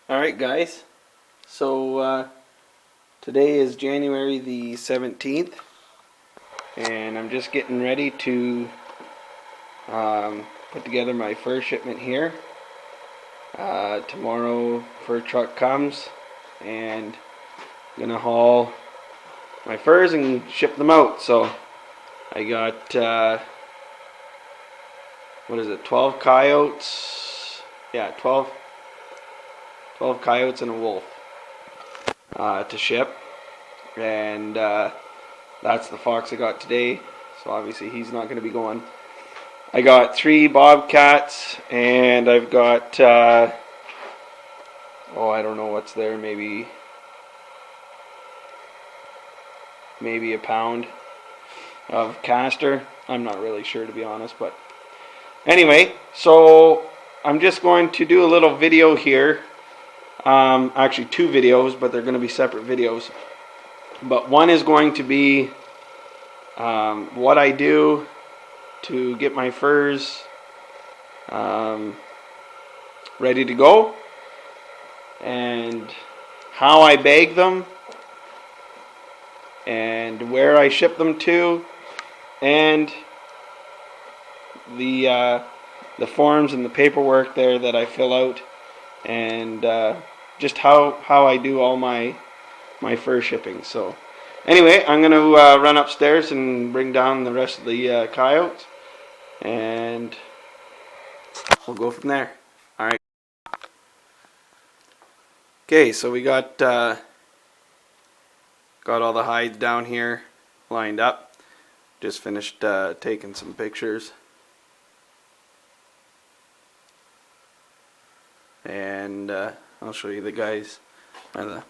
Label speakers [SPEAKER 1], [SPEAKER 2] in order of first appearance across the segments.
[SPEAKER 1] Alright guys, so today is January the 17th and I'm just getting ready to put together my fur shipment here. Tomorrow fur truck comes and I'm gonna haul my furs and ship them out. So I got 12 coyotes, yeah, 12 coyotes and a wolf to ship, and that's the fox I got today, so obviously he's not going to be going. I got 3 bobcats, and I've got I don't know what's there, maybe a pound of castor. I'm not really sure, to be honest, but anyway, so I'm just going to do a little video here. Actually 2 videos, but they're going to be separate videos. But one is going to be what I do to get my furs ready to go, and how I bag them, and where I ship them to, and the forms and the paperwork there that I fill out, and just how I do all my fur shipping. So anyway, I'm going to run upstairs and bring down the rest of the coyotes, and we'll go from there. Alright. Okay, so we got all the hides down here lined up. Just finished taking some pictures. And I'll show you the guys on the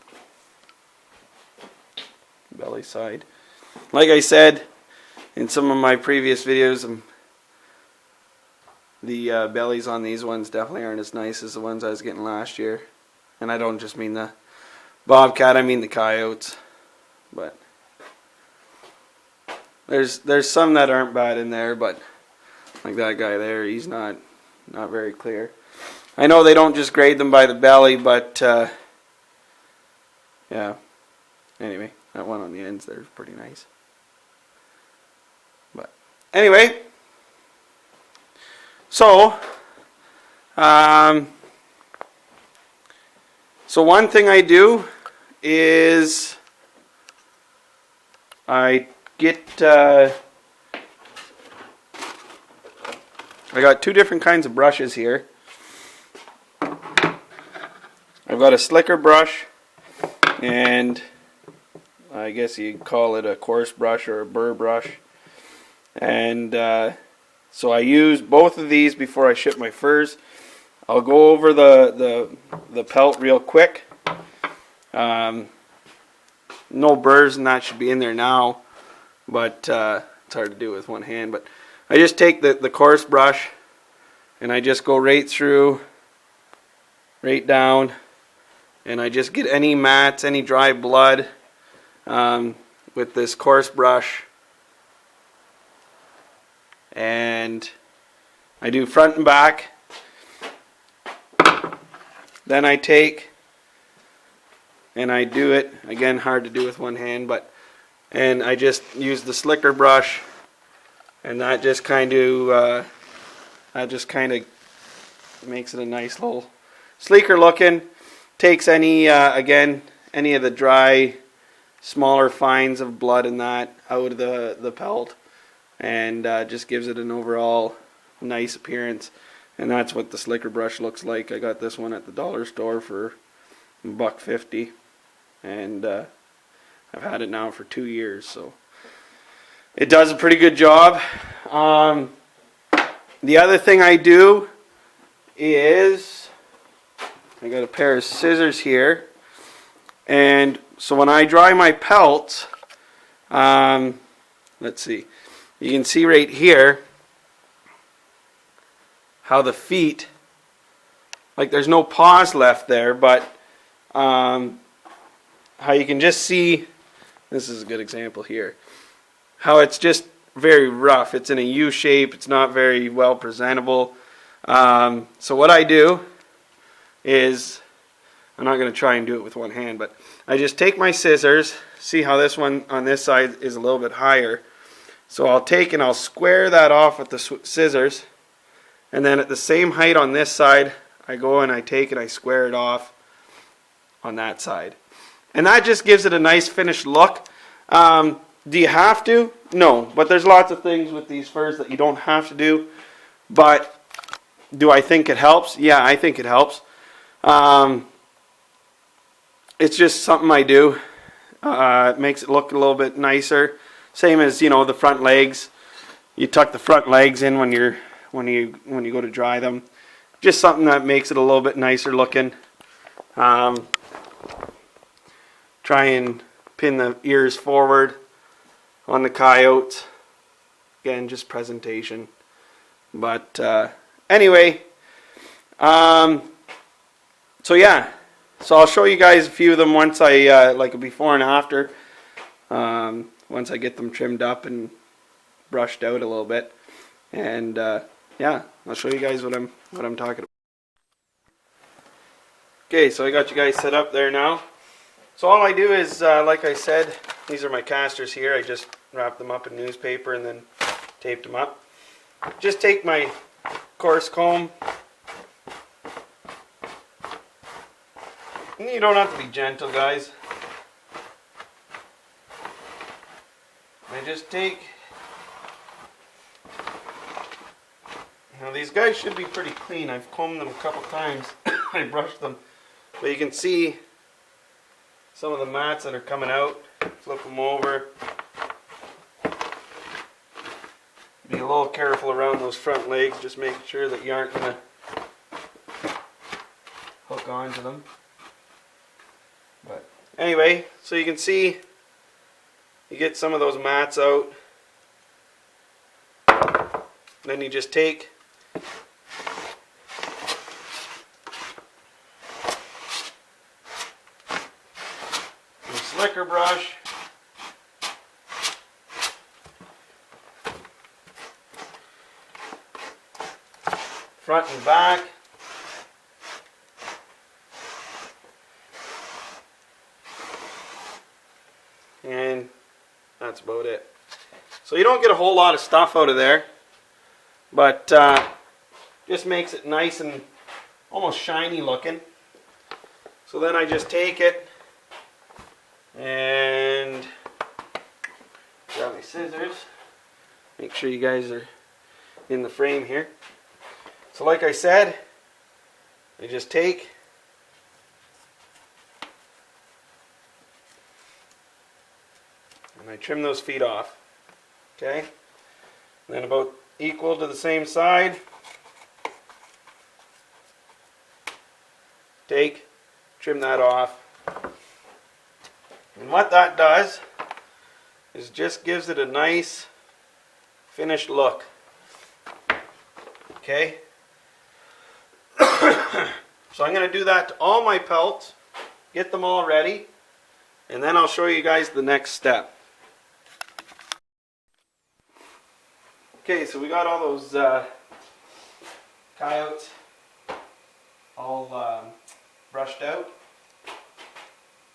[SPEAKER 1] belly side. Like I said in some of my previous videos, the bellies on these ones definitely aren't as nice as the ones I was getting last year. And I don't just mean the bobcat, I mean the coyotes. But there's some that aren't bad in there, but like that guy there, he's not very clear. I know they don't just grade them by the belly, but yeah. Anyway, that one on the ends there is pretty nice. But anyway, so one thing I do is I get I got 2 different kinds of brushes here. I've got a slicker brush, and I guess you'd call it a coarse brush or a burr brush. And so I use both of these before I ship my furs. I'll go over the pelt real quick. No burrs and that should be in there now, but it's hard to do with one hand. But I just take the coarse brush and I just go right through, right down, and I just get any mats, any dry blood with this coarse brush. And I do front and back. Then I take and I do it again, hard to do with one hand, and I just use the slicker brush, and that just kind of makes it a nice little sleeker looking. Takes any any of the dry, smaller fines of blood and that out of the pelt, and just gives it an overall nice appearance. And that's what the slicker brush looks like. I got this one at the dollar store for $1.50, and I've had it now for 2 years, so it does a pretty good job. The other thing I do is I got a pair of scissors here, and so when I dry my pelts, let's see, you can see right here how the feet, like there's no paws left there, but how you can just see, this is a good example here, how it's just very rough. It's in a U shape, it's not very well presentable. So what I do is I'm not going to try and do it with one hand, but I just take my scissors. See how this one on this side is a little bit higher. So I'll take and I'll square that off with the scissors. And then at the same height on this side, I go and I take and I square it off on that side. And that just gives it a nice finished look. Do you have to? No, but there's lots of things with these furs that you don't have to do. But do I think it helps? Yeah, I think it helps. It's just something I do. It makes it look a little bit nicer. Same as, you know, the front legs. You tuck the front legs in when you go to dry them. Just something that makes it a little bit nicer looking. Try and pin the ears forward on the coyotes. Again, just presentation. But anyway, so yeah. So I'll show you guys a few of them once I like a before and after. Once I get them trimmed up and brushed out a little bit. And yeah, I'll show you guys what I'm talking about. Okay, so I got you guys set up there now. So all I do is, like I said, these are my casters here. I just wrapped them up in newspaper and then taped them up. Just take my coarse comb. And you don't have to be gentle, guys. I just take... Now these guys should be pretty clean. I've combed them a couple times. I brushed them. But you can see some of the mats that are coming out. Flip them over. Be a little careful around those front legs. Just making sure that you aren't going to hook onto them. But anyway, so you can see you get some of those mats out. Then you just take your slicker brush, front and back. And that's about it. So you don't get a whole lot of stuff out of there, but just makes it nice and almost shiny looking. So then I just take it and grab my scissors. Make sure you guys are in the frame here. So like I said, I just take and I trim those feet off. Okay? And then about equal to the same side, take, trim that off. And what that does is just gives it a nice finished look. Okay? So I'm going to do that to all my pelts, get them all ready, and then I'll show you guys the next step. Okay, so we got all those coyotes all brushed out.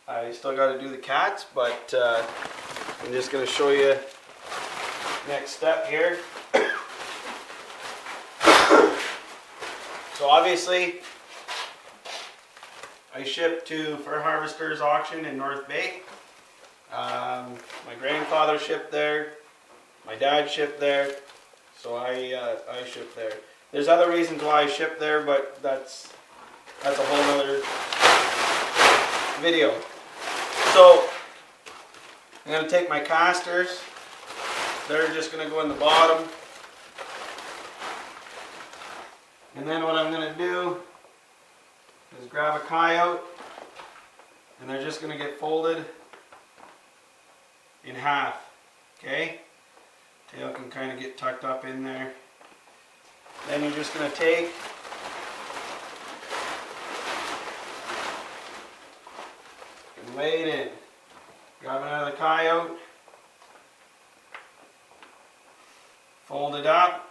[SPEAKER 1] I still got to do the cats, but I'm just going to show you next step here. So obviously, I ship to Fur Harvesters Auction in North Bay. My grandfather shipped there. My dad shipped there. So I ship there. There's other reasons why I ship there, but that's a whole other video. So I'm going to take my casters. They're just going to go in the bottom. And then what I'm going to do is grab a coyote, and they're just going to get folded in half. Okay? Tail can kind of get tucked up in there. Then you're just going to take and lay it in. Grab another coyote, fold it up,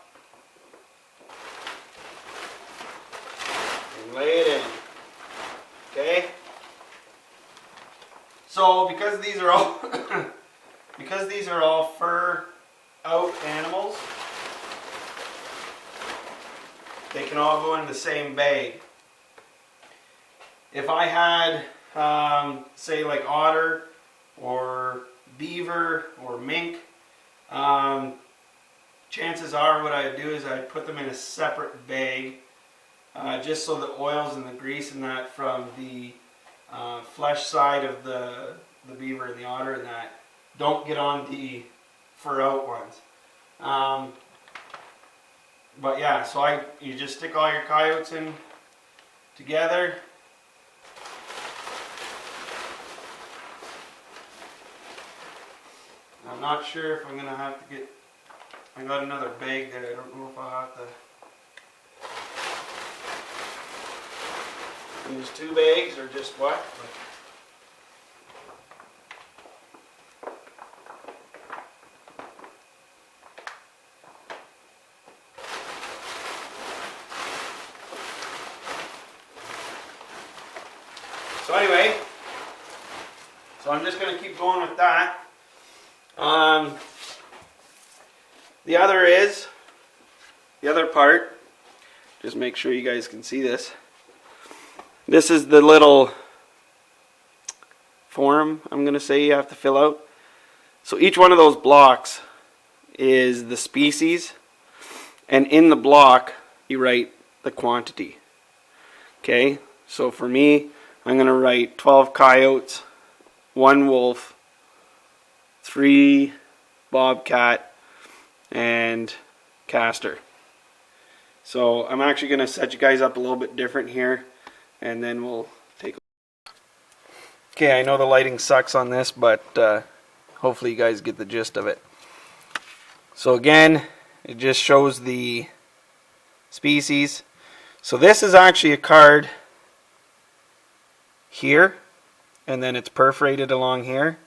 [SPEAKER 1] and lay it in. Okay? So because these are all because these are all fur out animals, they can all go in the same bag. If I had say like otter or beaver or mink, chances are what I'd do is I'd put them in a separate bag, just so the oils and the grease and that from the flesh side of the beaver and the otter and that don't get on the fur out ones. But yeah, so you just stick all your coyotes in together. I'm not sure if I'm going to have to get, I got another bag there, I don't know if I'll have to use 2 bags or just what. So anyway, so I'm just going to keep going with that. The other part, just make sure you guys can see this. This is the little form, I'm going to say, you have to fill out. So each one of those blocks is the species, and in the block you write the quantity. Okay, so for me, I'm going to write 12 coyotes, 1 wolf, 3 bobcat, and castor. So I'm actually going to set you guys up a little bit different here, and then we'll take a look. Okay, I know the lighting sucks on this, but hopefully you guys get the gist of it. So again, it just shows the species. So this is actually a card here, and then it's perforated along here,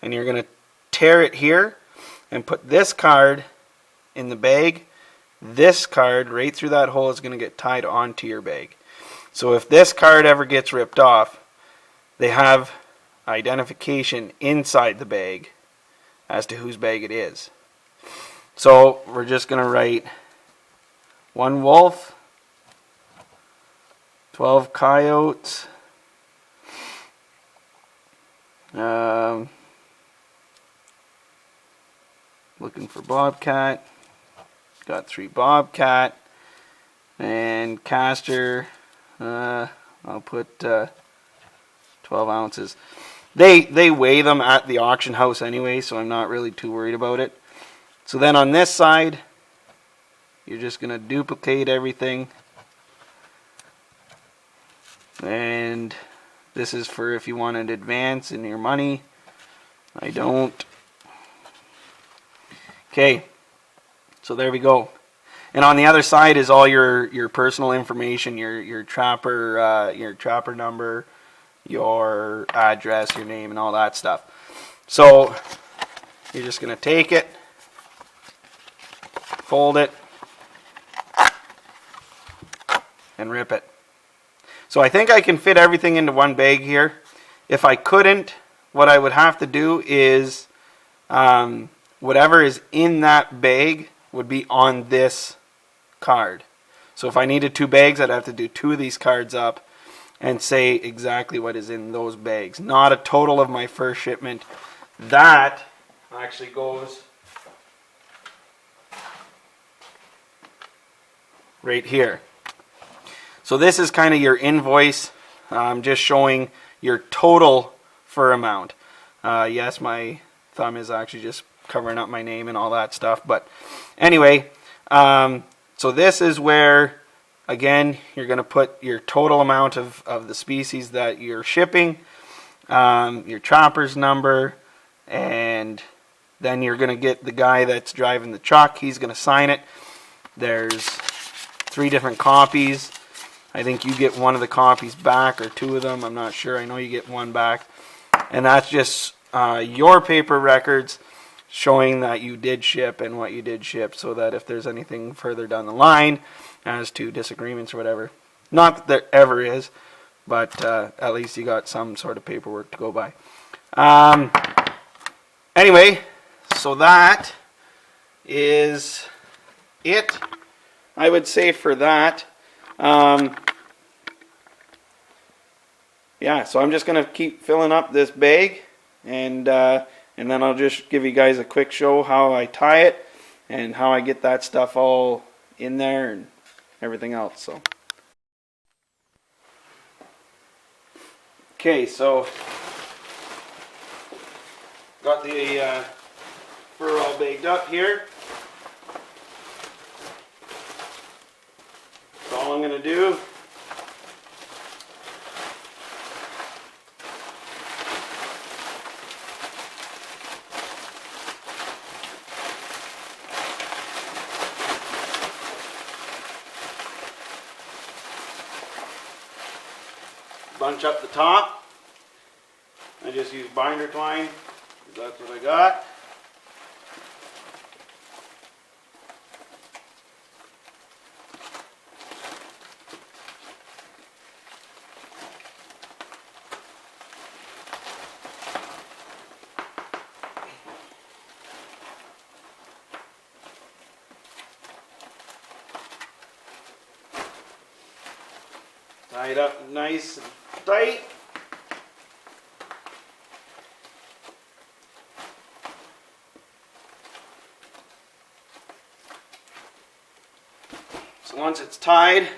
[SPEAKER 1] and you're going to tear it here and put this card in the bag. This card right through that hole is going to get tied onto your bag. So if this card ever gets ripped off, they have identification inside the bag as to whose bag it is. So we're just going to write 1 wolf, 12 coyotes, looking for bobcat, got 3 bobcat, and castor, I'll put 12 ounces. They weigh them at the auction house anyway, so I'm not really too worried about it. So then on this side, you're just going to duplicate everything, and this is for if you want an advance in your money. I don't. Okay, so there we go. And on the other side is all your personal information, your trapper number, your address, your name, and all that stuff. So you're just going to take it, fold it, and rip it. So I think I can fit everything into one bag here. If I couldn't, what I would have to do is whatever is in that bag would be on this card. So if I needed 2 bags, I'd have to do 2 of these cards up and say exactly what is in those bags. Not a total of my first shipment. That actually goes right here. So this is kind of your invoice, just showing your total fur amount. Yes, my thumb is actually just covering up my name and all that stuff. But anyway, so this is where, again, you're going to put your total amount of the species that you're shipping, your trapper's number, and then you're going to get the guy that's driving the truck. He's going to sign it. There's 3 different copies. I think you get 1 of the copies back, or 2 of them. I'm not sure. I know you get 1 back. And that's just your paper records showing that you did ship and what you did ship, so that if there's anything further down the line as to disagreements or whatever, not that there ever is, but at least you got some sort of paperwork to go by. Anyway, so that is it, I would say, for that. Yeah, so I'm just going to keep filling up this bag, and then I'll just give you guys a quick show how I tie it and how I get that stuff all in there and everything else. So okay, so got the fur all bagged up here. So all I'm going to do, bunch up the top. I just use binder twine, that's what I got. Tie it up nice and tight. So once it's tied,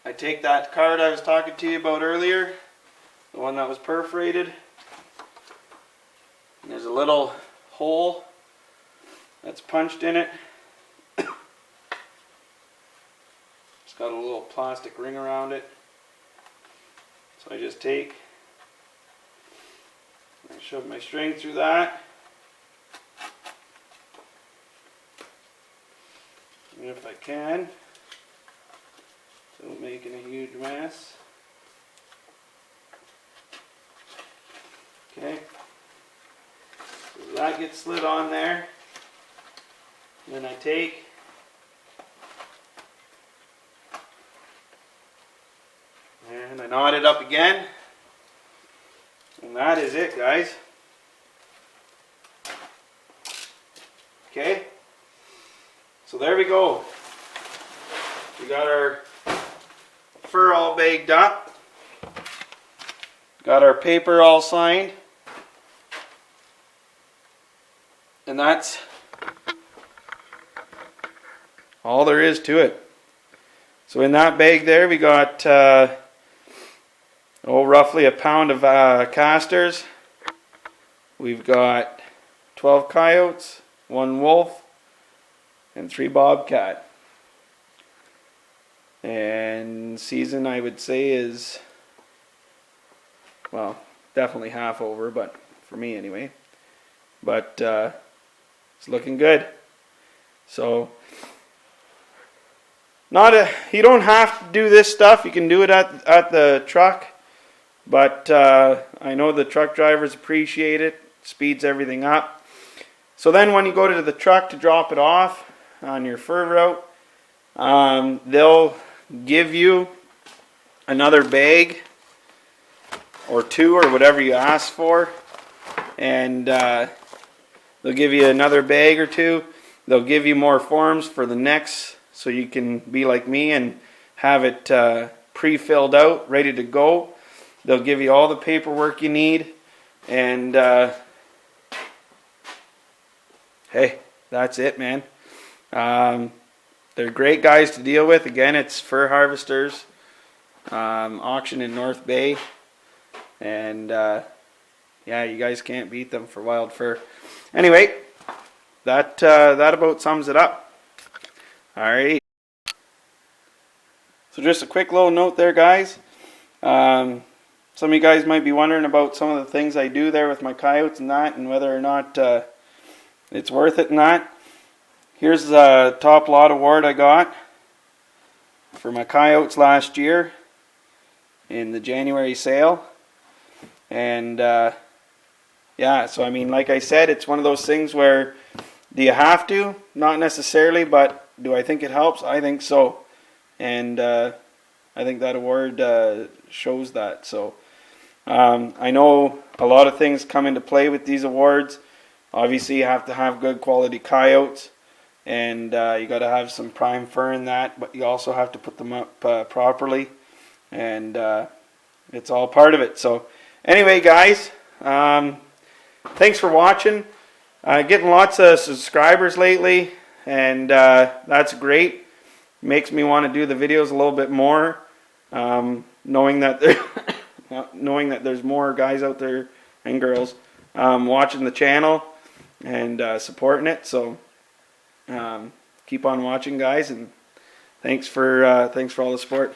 [SPEAKER 1] I take that card I was talking to you about earlier, the one that was perforated, and there's a little hole that's punched in it. Got a little plastic ring around it, so I just take and shove my string through that, and if I can, without making a huge mess. Okay, so that gets slid on there, and then I take and I knot it up again, and that is it, guys. Okay, so there we go. We got our fur all bagged up, got our paper all signed, and that's all there is to it. So in that bag there we got roughly a pound of casters. We've got 12 coyotes, 1 wolf, and 3 bobcat. And season, I would say, is, well, definitely half over, but for me anyway. But it's looking good. So you don't have to do this stuff. You can do it at the truck. But I know the truck drivers appreciate it. Speeds everything up. So then when you go to the truck to drop it off on your fur route, they'll give you another bag or 2 or whatever you ask for. And they'll give you another bag or 2. They'll give you more forms for the next, so you can be like me and have it pre-filled out, ready to go. They'll give you all the paperwork you need, and hey, that's it, man. They're great guys to deal with. Again, it's Fur Harvesters auction in North Bay, and yeah, you guys can't beat them for wild fur. Anyway, that about sums it up. Alright. So just a quick little note there, guys. Some of you guys might be wondering about some of the things I do there with my coyotes and that, and whether or not it's worth it and that. Here's the top lot award I got for my coyotes last year in the January sale. And yeah, so I mean, like I said, it's one of those things where, do you have to? Not necessarily, but do I think it helps? I think so. And I think that award shows that. So I know a lot of things come into play with these awards. Obviously, you have to have good quality coyotes, and you got to have some prime fur in that, but you also have to put them up properly, and it's all part of it. So anyway, guys, thanks for watching. Getting lots of subscribers lately, and that's great. Makes me want to do the videos a little bit more, knowing that there's more guys out there and girls watching the channel and supporting it. So keep on watching, guys, and thanks for all the support.